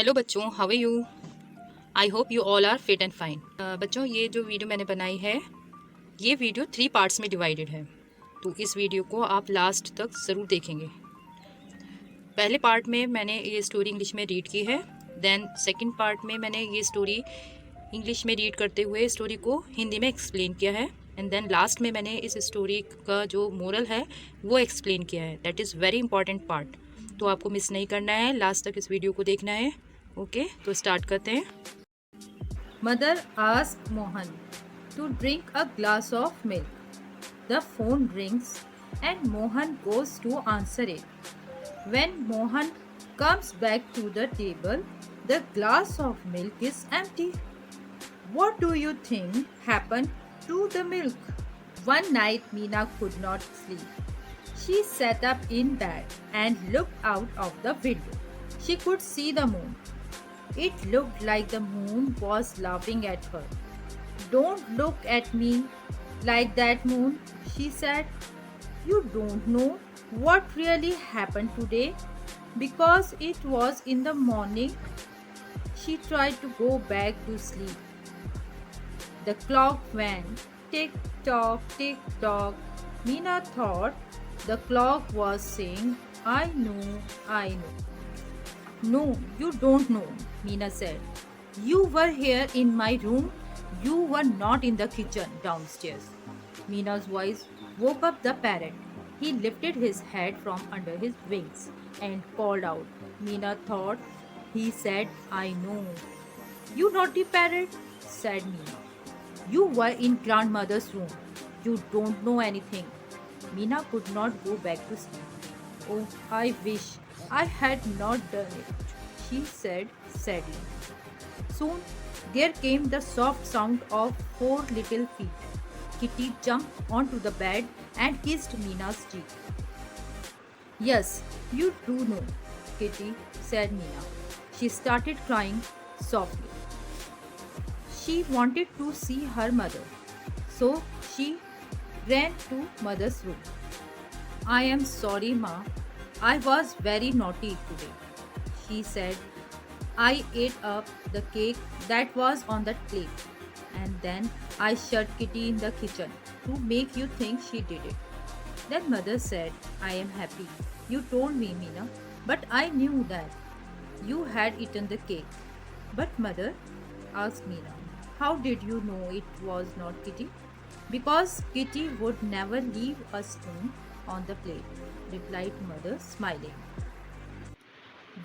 Hello बच्चों, how are you? I hope you all are fit and fine. बच्चों, ये जो वीडियो मैंने बनाई है, ये वीडियो 3 पार्ट्स में डिवाइडेड है, तो इस वीडियो को आप लास्ट तक ज़रूर देखेंगे। पहले पार्ट में मैंने ये स्टोरी इंग्लिश में रीड की है, देन सेकंड पार्ट में मैंने ये स्टोरी इंग्लिश में रीड करते हुए स्टोरी को हिंदी में एक्सप्लेन किया है, एंड देन लास्ट में मैंने इस स्टोरी का जो मोरल है वो एक्सप्लेन किया है। That is very important part, तो आपको मिस नहीं करना है, लास्ट तक इस वीडियो को देखना है। ओके, तो स्टार्ट करते हैं। Mother asked Mohan to drink a glass of milk. The phone rings and Mohan goes to answer it. When Mohan comes back to the table, the glass of milk is empty. What do you think happened to the milk? One night Meena could not sleep. She sat up in bed and looked out of the window. She could see the moon. It looked like the moon was laughing at her. Don't look at me like that, moon, she said. You don't know what really happened today because it was in the morning. She tried to go back to sleep. The clock went tick tock, tick tock. Meena thought the clock was saying, I know, I know. No, you don't know, Meena said. You were here in my room. You were not in the kitchen downstairs. Meena's voice woke up the parrot. He lifted his head from under his wings and called out. Meena thought he said, I know. You naughty parrot, said Meena. You were in grandmother's room. You don't know anything. Meena could not go back to sleep. Oh, I wish I had not done it, she said sadly. Soon there came the soft sound of 4 little feet. Kitty jumped onto the bed and kissed Meena's cheek. Yes, you do know, Kitty, said Meena. She started crying softly. She wanted to see her mother, so she ran to mother's room. I am sorry, Ma. I was very naughty today, she said. I ate up the cake that was on the plate, and then I shut Kitty in the kitchen to make you think she did it. Then mother said, I am happy. You told me, Meena, but I knew that you had eaten the cake. But mother, asked Meena, how did you know it was not Kitty? Because Kitty would never leave a spoon on the plate, replied mother, smiling.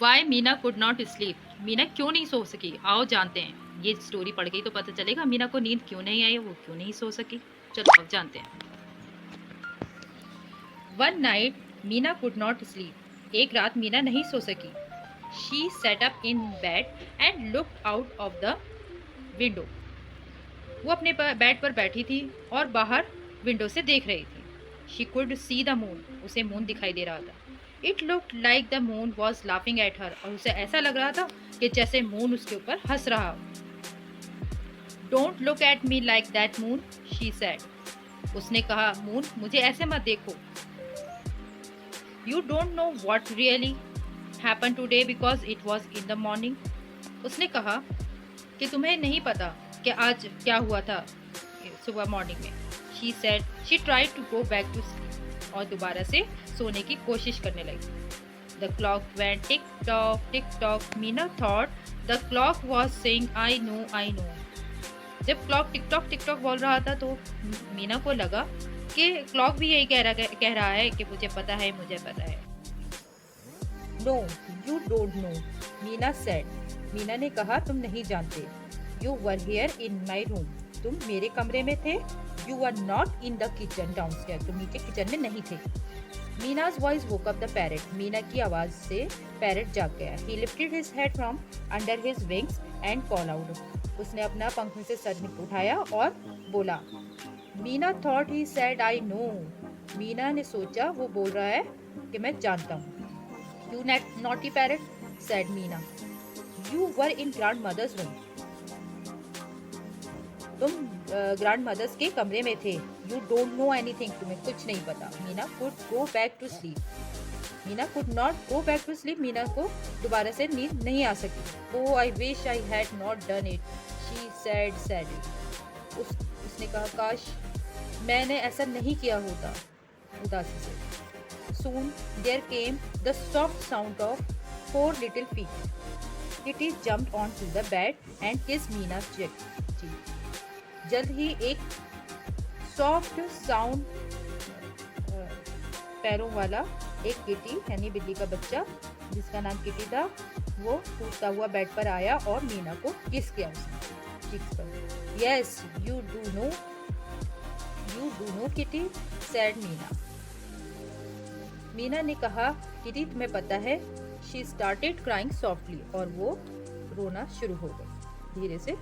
Why Meena could not sleep, Meena क्यों नहीं सो सकी, आओ जानते हैं। ये story पढ़ के ही तो पता चलेगा मीना को नींद क्यों नहीं आई, वो क्यों नहीं सो सकी। चलो अब जानते हैं। One night Meena could not sleep, एक रात मीना नहीं सो सकी। She said up in bed and looked out of the window, वो अपने बेड पर बैठी थी और बाहर विंडो से देख रही थी। She could see the moon, उसे मून दिखाई दे रहा था। It looked like the moon was laughing at her, और उसे ऐसा लग रहा था कि जैसे मून उसके ऊपर हंस रहा हो। Don't look at me like that moon, she said. उसने कहा, मून मुझे ऐसे मत देखो। You don't know what really happen today because it was in the morning, उसने कहा कि तुम्हें नहीं पता कि आज क्या हुआ था सुबह मॉर्निंग में। She said she tried to go back to sleep, और दोबारा से सोने की कोशिश करने लगी। The clock went tick tock, Meena thought the clock was saying I know, I know. जब क्लॉक टिक टॉक बोल रहा था तो मीना को लगा कि क्लॉक भी यही कह रहा है कि मुझे पता है, मुझे पता है। No, you don't know, Meena said. Meena ने कहा, तुम नहीं जानते। You were here in my room, तुम मेरे कमरे में थे। You were not in the kitchen downstairs, तुम नीचे किचन में नहीं थे। मीना's voice woke up the parrot, Meena की आवाज से पैरट जाग गया। He lifted his head from under his wings and called out, उसने अपना पंखों से सर उठाया और बोला। Meena thought he said I know, Meena ने सोचा वो बोल रहा है कि मैं जानता हूँ। You naughty parrot, said Meena, you were in grandmother's room, तुम ग्रैंड मदर्स के कमरे में थे। यू डोंट नो एनीथिंग, तुम्हें कुछ नहीं पता। Meena could go back to sleep. Meena could not go back to sleep. Meena को दोबारा से नींद नहीं आ सकी। Oh I wish I had not done it, she said sadly. उसने कहा काश मैंने ऐसा नहीं किया होता, उदासी से। Soon there came the soft sound of 4 little feet. Kitty jumped onto the bed and kissed Mina's cheek. जल्द ही एक सॉफ्ट साउंड पैरों वाला एक किटी यानी बिल्ली का बच्चा जिसका नाम किटी था, वो कूदता हुआ बेड पर आया और मीना को किस किया उसने चीक्स पर। Yes you do know Kitty said Meena. Meena ने कहा किटी तुम्हें पता है। शी स्टार्टेड क्राइंग सॉफ्टली और वो रोना शुरू हो गई धीरे से।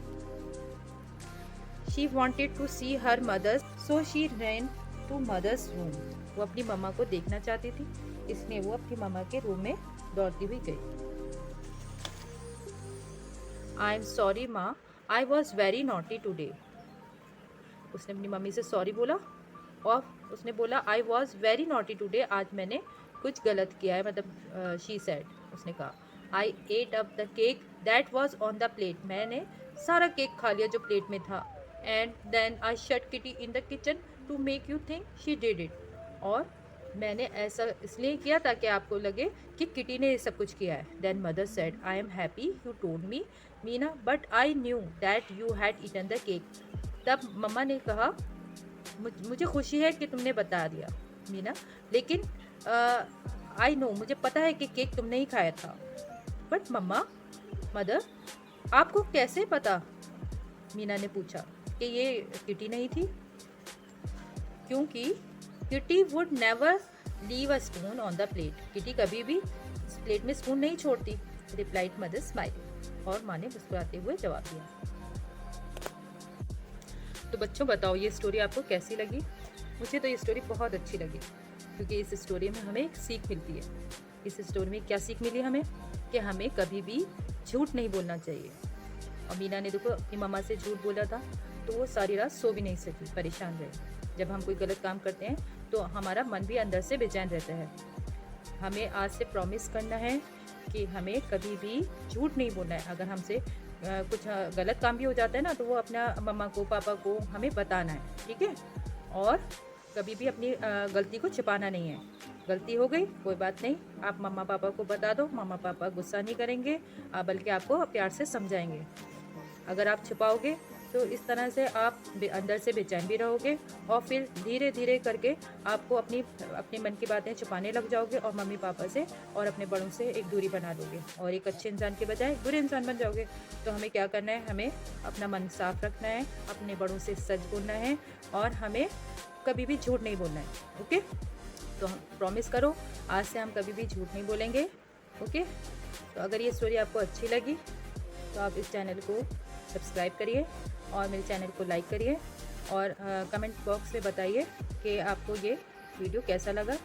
She wanted to see her mother's so she ran to mother's room. वो अपनी मम्मा को देखना चाहती थी, इसलिए वो अपनी मम्मा के रूम में दौड़ती हुई गई। आई एम सॉरी माँ, I was very naughty today. उसने अपनी मम्मी से सॉरी बोला और उसने बोला I was very naughty today, आज मैंने कुछ गलत किया है, मतलब शी सेड, उसने कहा। I ate up the cake that was on the plate, मैंने सारा केक खा लिया जो प्लेट में था। And then I shut Kitty in the kitchen to make you think she did it, और मैंने ऐसा इसलिए किया ताकि आपको लगे कि किटी ने ये सब कुछ किया है। Then mother said I am happy you told me Meena but I knew that you had eaten the cake. तब मम्मा ने कहा मुझे खुशी है कि तुमने बता दिया मीना, लेकिन आई नो, मुझे पता है कि केक तुमने ही खाया था। बट मम्मा, मदर, आपको कैसे पता? मीना ने पूछा कि ये किटी नहीं थी, क्योंकि kitty would never leave a spoon on the plate. Kitty कभी भी प्लेट में स्पून नहीं छोड़ती, रिप्लाइड मदर स्माइल। और माँ ने मुस्कुराते हुए जवाब दिया। तो बच्चों बताओ ये स्टोरी आपको कैसी लगी? मुझे तो ये स्टोरी बहुत अच्छी लगी, क्योंकि इस स्टोरी में हमें एक सीख मिलती है। इस स्टोरी में क्या सीख मिली हमें? कि हमें कभी भी झूठ नहीं बोलना चाहिए। और मीना ने देखो अपनी मम्मा से झूठ बोला था, तो वो सारी रात सो भी नहीं सकी, परेशान रहे। जब हम कोई गलत काम करते हैं तो हमारा मन भी अंदर से बेचैन रहता है। हमें आज से प्रॉमिस करना है कि हमें कभी भी झूठ नहीं बोलना है। अगर हमसे कुछ गलत काम भी हो जाता है ना, तो वो अपना मम्मा को, पापा को हमें बताना है, ठीक है? और कभी भी अपनी गलती को छिपाना नहीं है। गलती हो गई कोई बात नहीं, आप मम्मा पापा को बता दो, मम्मा पापा गुस्सा नहीं करेंगे, बल्कि आपको प्यार से समझाएंगे। अगर आप छिपाओगे तो इस तरह से आप अंदर से बेचैन भी रहोगे, और फिर धीरे धीरे करके आपको अपनी मन की बातें छुपाने लग जाओगे, और मम्मी पापा से और अपने बड़ों से एक दूरी बना लोगे, और एक अच्छे इंसान के बजाय बुरे इंसान बन जाओगे। तो हमें क्या करना है? हमें अपना मन साफ रखना है, अपने बड़ों से सच बोलना है, और हमें कभी भी झूठ नहीं बोलना है। ओके, तो हम प्रॉमिस करो आज से हम कभी भी झूठ नहीं बोलेंगे। ओके, तो अगर ये स्टोरी आपको अच्छी लगी तो आप इस चैनल को सब्सक्राइब करिए और मेरे चैनल को लाइक करिए, और कमेंट बॉक्स में बताइए कि आपको ये वीडियो कैसा लगा।